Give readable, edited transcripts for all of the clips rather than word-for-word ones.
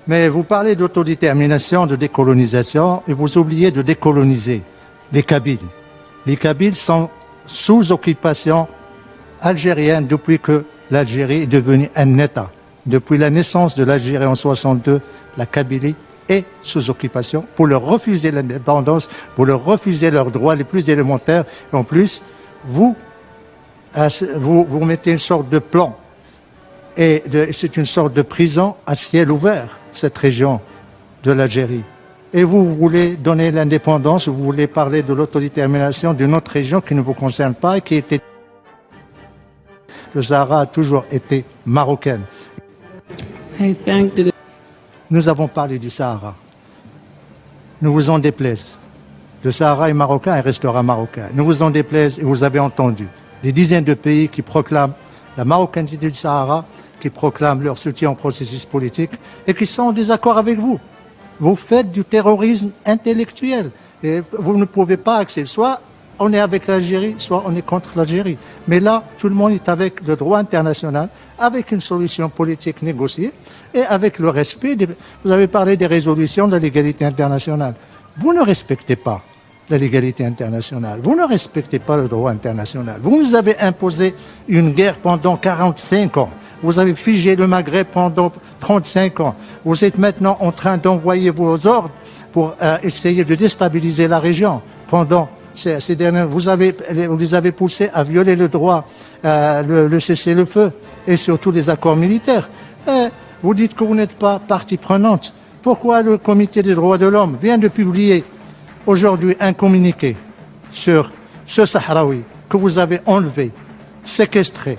Mais vous parlez d'autodétermination, de décolonisation, et vous oubliez de décoloniser les Kabyles. Les Kabyles sont sous occupation algérienne depuis que l'Algérie est devenue un État. Depuis la naissance de l'Algérie en 62, la Kabylie est sous occupation. Vous leur refusez l'indépendance, vous leur refusez leurs droits les plus élémentaires. Et en plus, vous mettez une sorte de plan. Et c'est une sorte de prison à ciel ouvert, cette région de l'Algérie. Et vous voulez donner l'indépendance, vous voulez parler de l'autodétermination d'une autre région qui ne vous concerne pas et qui était... Le Sahara a toujours été marocaine. Nous avons parlé du Sahara. Nous vous en déplaise. Le Sahara est marocain et restera marocain. Nous vous en déplaise et vous avez entendu des dizaines de pays qui proclament la marocanité du Sahara, qui proclament leur soutien au processus politique et qui sont en désaccord avec vous. Vous faites du terrorisme intellectuel et vous ne pouvez pas accéder. Soit on est avec l'Algérie, soit on est contre l'Algérie. Mais là, tout le monde est avec le droit international, avec une solution politique négociée et avec le respect. Vous avez parlé des résolutions de la légalité internationale. Vous ne respectez pas la légalité internationale. Vous ne respectez pas le droit international. Vous nous avez imposé une guerre pendant 45 ans. Vous avez figé le Maghreb pendant 35 ans. Vous êtes maintenant en train d'envoyer vos ordres pour essayer de déstabiliser la région. Pendant ces dernières, vous les avez poussés à violer le droit, le cessez-le-feu et surtout les accords militaires. Vous dites que vous n'êtes pas partie prenante. Pourquoi le Comité des droits de l'homme vient de publier aujourd'hui un communiqué sur ce Sahraoui que vous avez enlevé, séquestré,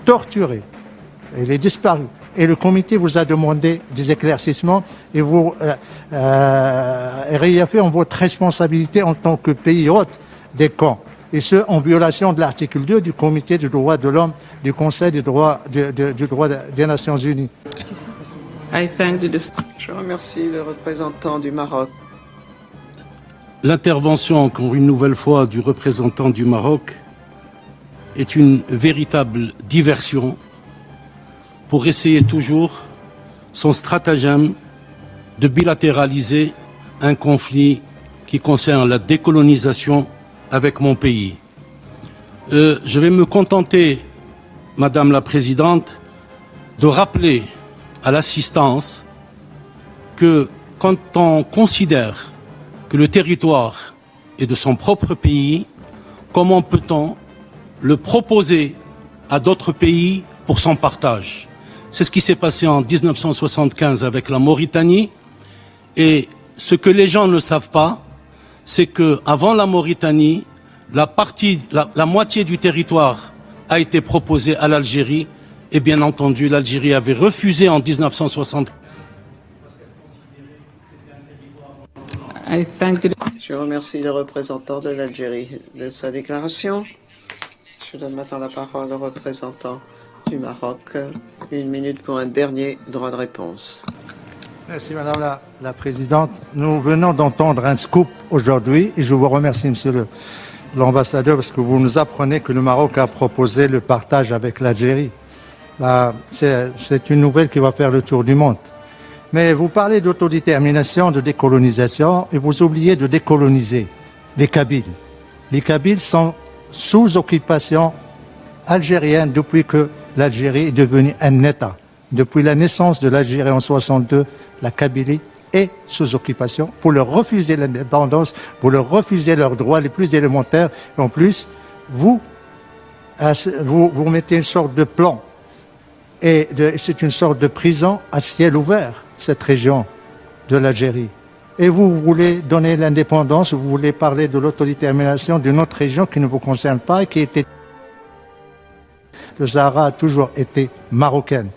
torturé? Il est disparu. Et le comité vous a demandé des éclaircissements et vous réaffirmez en votre responsabilité en tant que pays hôte des camps. Et ce, en violation de l'article 2 du comité des droits de l'homme du Conseil des droits, du droit des Nations Unies. Je remercie le représentant du Maroc. L'intervention, encore une nouvelle fois, du représentant du Maroc est une véritable diversion pour essayer toujours son stratagème de bilatéraliser un conflit qui concerne la décolonisation avec mon pays. Je vais me contenter, Madame la Présidente, de rappeler à l'assistance que quand on considère que le territoire est de son propre pays, comment peut-on le proposer à d'autres pays pour son partage? C'est ce qui s'est passé en 1975 avec la Mauritanie. Et ce que les gens ne savent pas, c'est que avant la Mauritanie, la moitié du territoire a été proposée à l'Algérie. Et bien entendu, l'Algérie avait refusé en 1975. Je remercie le représentant de l'Algérie de sa déclaration. Je donne maintenant la parole au représentant du Maroc. 1 minute pour un dernier droit de réponse. Merci Madame la Présidente. Nous venons d'entendre un scoop aujourd'hui et je vous remercie Monsieur l'ambassadeur parce que vous nous apprenez que le Maroc a proposé le partage avec l'Algérie. C'est une nouvelle qui va faire le tour du monde. Mais vous parlez d'autodétermination, de décolonisation et vous oubliez de décoloniser les Kabyles. Les Kabyles sont sous occupation algérienne depuis que l'Algérie est devenue un État. Depuis la naissance de l'Algérie en 62, la Kabylie est sous occupation. Vous leur refusez l'indépendance, vous leur refusez leurs droits les plus élémentaires. Et en plus, vous mettez une sorte de plan. Et c'est une sorte de prison à ciel ouvert, cette région de l'Algérie. Et vous voulez donner l'indépendance, vous voulez parler de l'autodétermination d'une autre région qui ne vous concerne pas et qui était... Le Sahara a toujours été marocaine.